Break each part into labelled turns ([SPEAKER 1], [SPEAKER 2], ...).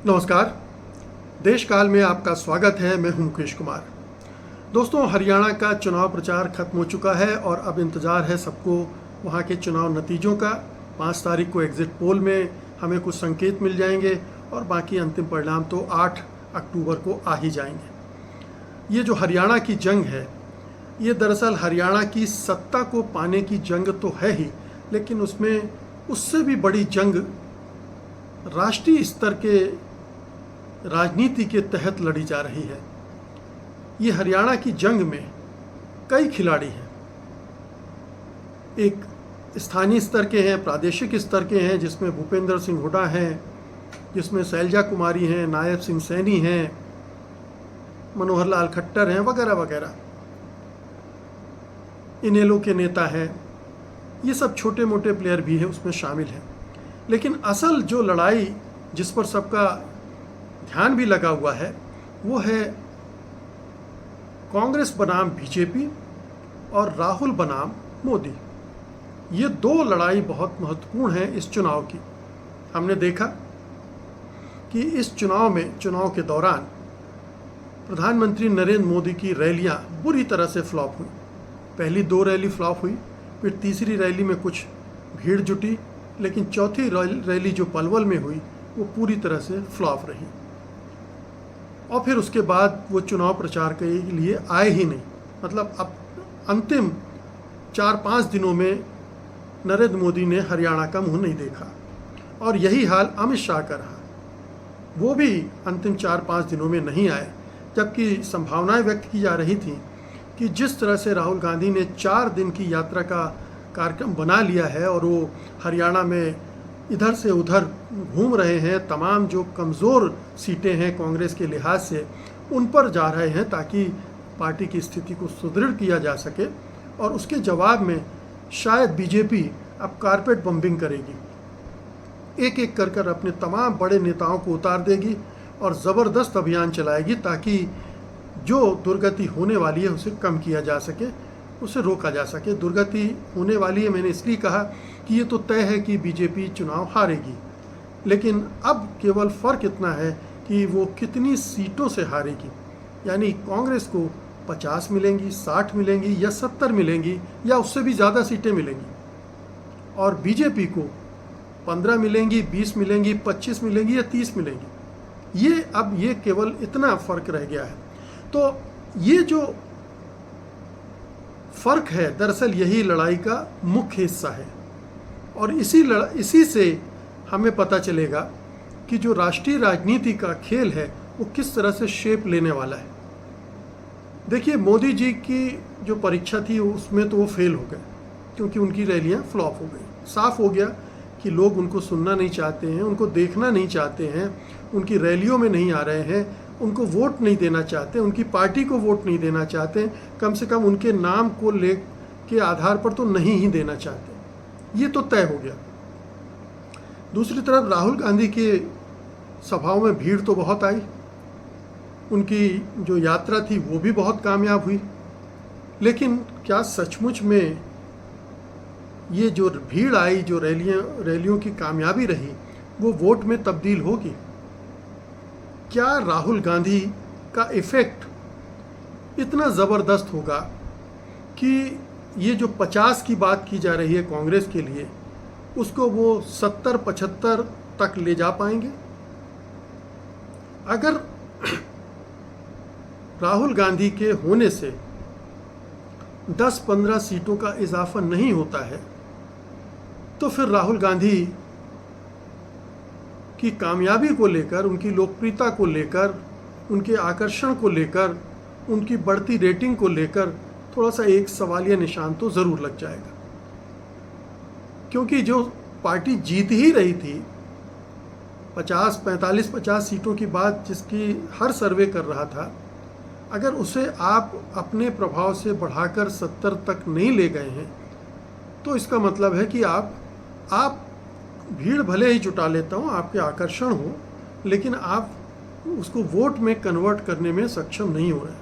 [SPEAKER 1] नमस्कार। देश काल में आपका स्वागत है। मैं हूं मुकेश कुमार। दोस्तों, हरियाणा का चुनाव प्रचार खत्म हो चुका है और अब इंतज़ार है सबको वहां के चुनाव नतीजों का। 5 तारीख को एग्ज़िट पोल में हमें कुछ संकेत मिल जाएंगे और बाकी अंतिम परिणाम तो 8 अक्टूबर को आ ही जाएंगे। ये जो हरियाणा की जंग है, ये दरअसल हरियाणा की सत्ता को पाने की जंग तो है ही, लेकिन उसमें उससे भी बड़ी जंग राष्ट्रीय स्तर के राजनीति के तहत लड़ी जा रही है। ये हरियाणा की जंग में कई खिलाड़ी हैं। एक स्थानीय स्तर के हैं, प्रादेशिक स्तर के हैं, जिसमें भूपेंद्र सिंह हुड्डा हैं, जिसमें शैलजा कुमारी हैं, नायब सिंह सैनी हैं, मनोहर लाल खट्टर हैं, वगैरह वगैरह। इनेलो के नेता हैं। ये सब छोटे मोटे प्लेयर भी हैं, उसमें शामिल हैं। लेकिन असल जो लड़ाई जिस पर सबका ध्यान भी लगा हुआ है, वो है कांग्रेस बनाम बीजेपी और राहुल बनाम मोदी। ये दो लड़ाई बहुत महत्वपूर्ण है इस चुनाव की। हमने देखा कि इस चुनाव के दौरान प्रधानमंत्री नरेंद्र मोदी की रैलियां बुरी तरह से फ्लॉप हुई। पहली 2 रैली फ्लॉप हुई, फिर तीसरी रैली में कुछ भीड़ जुटी, लेकिन चौथी रैली जो पलवल में हुई वो पूरी तरह से फ्लॉप रही। और फिर उसके बाद वो चुनाव प्रचार के लिए आए ही नहीं। मतलब अब अंतिम 4-5 दिनों में नरेंद्र मोदी ने हरियाणा का मुंह नहीं देखा। और यही हाल अमित शाह का रहा। वो भी अंतिम 4-5 दिनों में नहीं आए, जबकि संभावनाएं व्यक्त की जा रही थी कि जिस तरह से राहुल गांधी ने 4 दिन की यात्रा का कार्यक्रम बना लिया है और वो हरियाणा में इधर से उधर घूम रहे हैं, तमाम जो कमज़ोर सीटें हैं कांग्रेस के लिहाज से उन पर जा रहे हैं ताकि पार्टी की स्थिति को सुदृढ़ किया जा सके। और उसके जवाब में शायद बीजेपी अब कारपेट बम्बिंग करेगी, एक एक कर कर अपने तमाम बड़े नेताओं को उतार देगी और ज़बरदस्त अभियान चलाएगी ताकि जो दुर्गति होने वाली है उसे कम किया जा सके, उसे रोका जा सके। दुर्गति होने वाली है, मैंने इसलिए कहा कि ये तो तय है कि बीजेपी चुनाव हारेगी, लेकिन अब केवल फ़र्क इतना है कि वो कितनी सीटों से हारेगी। यानी कांग्रेस को 50 मिलेंगी, 60 मिलेंगी या 70 मिलेंगी या उससे भी ज़्यादा सीटें मिलेंगी, और बीजेपी को 15 मिलेंगी, 20 मिलेंगी, 25 मिलेंगी या 30 मिलेंगी। ये केवल इतना फ़र्क रह गया है। तो ये जो फ़र्क है, दरअसल यही लड़ाई का मुख्य हिस्सा है। और इसी से हमें पता चलेगा कि जो राष्ट्रीय राजनीति का खेल है वो किस तरह से शेप लेने वाला है। देखिए, मोदी जी की जो परीक्षा थी उसमें तो वो फेल हो गए, क्योंकि उनकी रैलियां फ्लॉप हो गई। साफ हो गया कि लोग उनको सुनना नहीं चाहते हैं, उनको देखना नहीं चाहते हैं, उनकी रैलियों में नहीं आ रहे हैं, उनको वोट नहीं देना चाहते, उनकी पार्टी को वोट नहीं देना चाहते, कम से कम उनके नाम को ले के आधार पर तो नहीं ही देना चाहते। ये तो तय हो गया। दूसरी तरफ राहुल गांधी के सभाओं में भीड़ तो बहुत आई, उनकी जो यात्रा थी वो भी बहुत कामयाब हुई, लेकिन क्या सचमुच में ये जो भीड़ आई, जो रैलियों की कामयाबी रही, वो वोट में तब्दील होगी? क्या राहुल गांधी का इफ़ेक्ट इतना ज़बरदस्त होगा कि ये जो 50 की बात की जा रही है कांग्रेस के लिए, उसको वो 70-75 तक ले जा पाएंगे? अगर राहुल गांधी के होने से 10-15 सीटों का इजाफा नहीं होता है, तो फिर राहुल गांधी की कामयाबी को लेकर, उनकी लोकप्रियता को लेकर, उनके आकर्षण को लेकर, उनकी बढ़ती रेटिंग को लेकर थोड़ा सा एक सवालिया निशान तो ज़रूर लग जाएगा। क्योंकि जो पार्टी जीत ही रही थी 45-50 सीटों की बात, जिसकी हर सर्वे कर रहा था, अगर उसे आप अपने प्रभाव से बढ़ाकर 70 तक नहीं ले गए हैं, तो इसका मतलब है कि आप भीड़ भले ही जुटा लेता हूँ, आपके आकर्षण हो, लेकिन आप उसको वोट में कन्वर्ट करने में सक्षम नहीं हो रहे।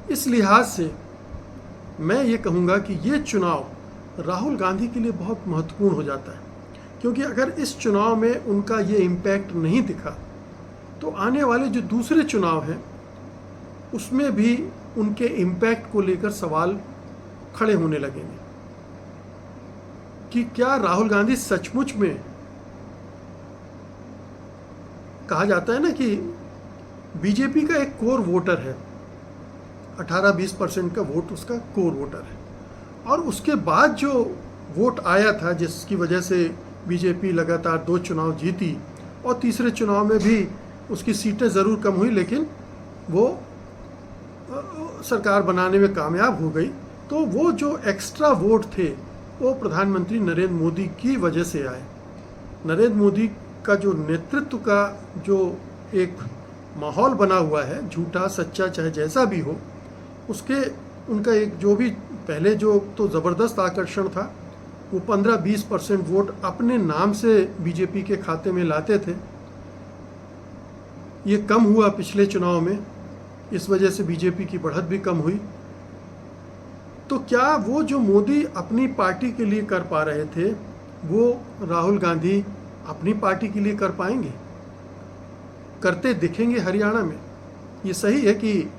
[SPEAKER 1] इस लिहाज से मैं ये कहूँगा कि ये चुनाव राहुल गांधी के लिए बहुत महत्वपूर्ण हो जाता है, क्योंकि अगर इस चुनाव में उनका ये इम्पैक्ट नहीं दिखा तो आने वाले जो दूसरे चुनाव हैं उसमें भी उनके इम्पैक्ट को लेकर सवाल खड़े होने लगेंगे कि क्या राहुल गांधी सचमुच में, कहा जाता है ना कि बीजेपी का एक कोर वोटर है, 18-20% का वोट उसका कोर वोटर है, और उसके बाद जो वोट आया था जिसकी वजह से बीजेपी लगातार 2 चुनाव जीती और तीसरे चुनाव में भी उसकी सीटें ज़रूर कम हुई लेकिन वो सरकार बनाने में कामयाब हो गई। तो वो जो एक्स्ट्रा वोट थे वो प्रधानमंत्री नरेंद्र मोदी की वजह से आए। नरेंद्र मोदी का जो नेतृत्व का जो एक माहौल बना हुआ है, झूठा सच्चा चाहे जैसा भी हो, उसके उनका एक जो भी पहले जो तो ज़बरदस्त आकर्षण था, वो 15-20% वोट अपने नाम से बीजेपी के खाते में लाते थे। ये कम हुआ पिछले चुनाव में, इस वजह से बीजेपी की बढ़त भी कम हुई। तो क्या वो जो मोदी अपनी पार्टी के लिए कर पा रहे थे वो राहुल गांधी अपनी पार्टी के लिए कर पाएंगे, करते दिखेंगे हरियाणा में? ये सही है कि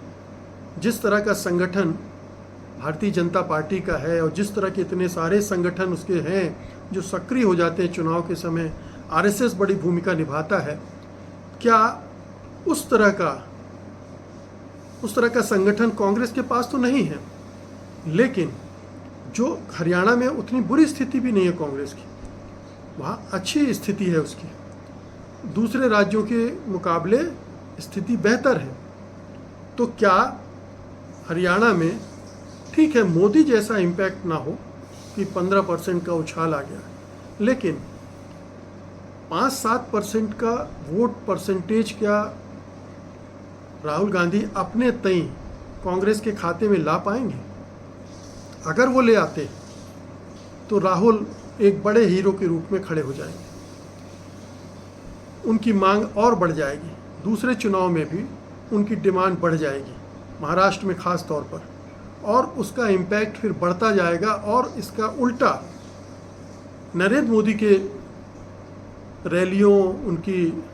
[SPEAKER 1] जिस तरह का संगठन भारतीय जनता पार्टी का है और जिस तरह के इतने सारे संगठन उसके हैं जो सक्रिय हो जाते हैं चुनाव के समय, आरएसएस बड़ी भूमिका निभाता है, क्या उस तरह का संगठन कांग्रेस के पास तो नहीं है। लेकिन जो हरियाणा में उतनी बुरी स्थिति भी नहीं है कांग्रेस की, वहाँ अच्छी स्थिति है उसकी, दूसरे राज्यों के मुकाबले स्थिति बेहतर है। तो क्या हरियाणा में, ठीक है मोदी जैसा इम्पैक्ट ना हो कि 15% का उछाल आ गया, लेकिन 5-7% का वोट परसेंटेज क्या राहुल गांधी अपने तय कांग्रेस के खाते में ला पाएंगे? अगर वो ले आते तो राहुल एक बड़े हीरो के रूप में खड़े हो जाएंगे, उनकी मांग और बढ़ जाएगी, दूसरे चुनाव में भी उनकी डिमांड बढ़ जाएगी, महाराष्ट्र में खास तौर पर, और उसका इम्पैक्ट फिर बढ़ता जाएगा। और इसका उल्टा नरेंद्र मोदी के रैलियों, उनकी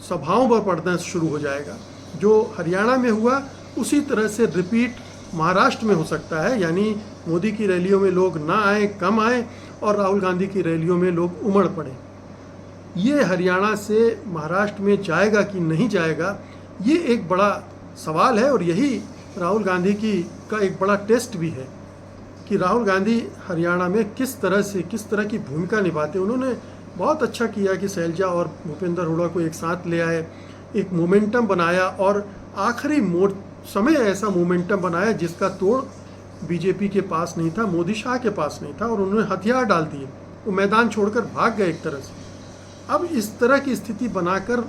[SPEAKER 1] सभाओं पर पड़ना शुरू हो जाएगा। जो हरियाणा में हुआ उसी तरह से रिपीट महाराष्ट्र में हो सकता है, यानी मोदी की रैलियों में लोग ना आए, कम आए, और राहुल गांधी की रैलियों में लोग उमड़ पड़े। ये हरियाणा से महाराष्ट्र में जाएगा कि नहीं जाएगा, ये एक बड़ा सवाल है। और यही राहुल गांधी का एक बड़ा टेस्ट भी है कि राहुल गांधी हरियाणा में किस तरह की भूमिका निभाते। उन्होंने बहुत अच्छा किया कि शैलजा और भूपेंद्र हुड्डा को एक साथ ले आए, एक मोमेंटम बनाया, और आखिरी समय ऐसा मोमेंटम बनाया जिसका तोड़ बीजेपी के पास नहीं था, मोदी शाह के पास नहीं था, और उन्होंने हथियार डाल दिए, वो मैदान छोड़कर भाग गए एक तरह से। अब इस तरह की स्थिति बनाकर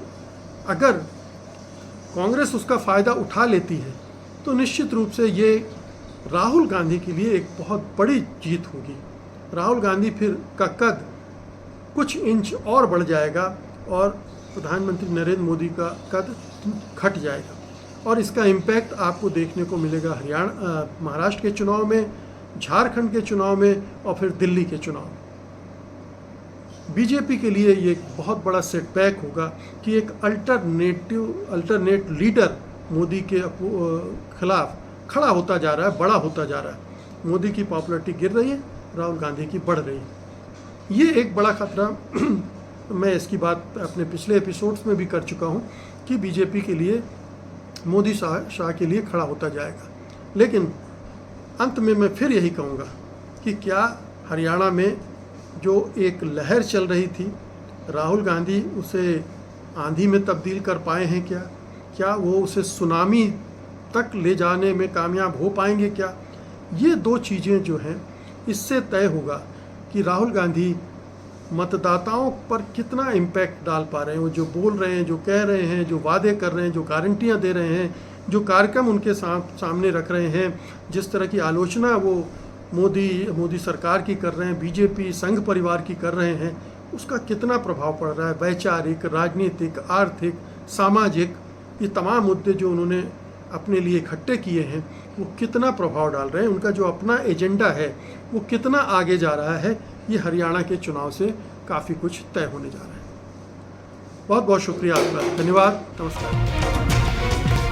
[SPEAKER 1] अगर कांग्रेस उसका फ़ायदा उठा लेती है तो निश्चित रूप से ये राहुल गांधी के लिए एक बहुत बड़ी जीत होगी। राहुल गांधी फिर का कद कुछ इंच और बढ़ जाएगा और प्रधानमंत्री नरेंद्र मोदी का कद घट जाएगा, और इसका इम्पैक्ट आपको देखने को मिलेगा महाराष्ट्र के चुनाव में, झारखंड के चुनाव में, और फिर दिल्ली के चुनाव में। बीजेपी के लिए ये एक बहुत बड़ा सेटबैक होगा कि एक अल्टरनेट लीडर मोदी के खिलाफ खड़ा होता जा रहा है, बड़ा होता जा रहा है। मोदी की पॉपुलैरिटी गिर रही है, राहुल गांधी की बढ़ रही है। ये एक बड़ा खतरा मैं इसकी बात अपने पिछले एपिसोड्स में भी कर चुका हूँ कि बीजेपी के लिए, मोदी शाह के लिए खड़ा होता जाएगा। लेकिन अंत में मैं फिर यही कहूँगा कि क्या हरियाणा में जो एक लहर चल रही थी, राहुल गांधी उसे आंधी में तब्दील कर पाए हैं क्या वो उसे सुनामी तक ले जाने में कामयाब हो पाएंगे क्या? ये 2 चीज़ें जो हैं, इससे तय होगा कि राहुल गांधी मतदाताओं पर कितना इम्पैक्ट डाल पा रहे हैं। वो जो बोल रहे हैं, जो कह रहे हैं, जो वादे कर रहे हैं, जो गारंटियां दे रहे हैं, जो कार्यक्रम उनके सामने रख रहे हैं, जिस तरह की आलोचना वो मोदी सरकार की कर रहे हैं, बीजेपी संघ परिवार की कर रहे हैं, उसका कितना प्रभाव पड़ रहा है। वैचारिक, राजनीतिक, आर्थिक, सामाजिक, ये तमाम मुद्दे जो उन्होंने अपने लिए इकट्ठे किए हैं वो कितना प्रभाव डाल रहे हैं, उनका जो अपना एजेंडा है वो कितना आगे जा रहा है, ये हरियाणा के चुनाव से काफ़ी कुछ तय होने जा रहा है। बहुत बहुत शुक्रिया आपका, धन्यवाद, नमस्कार।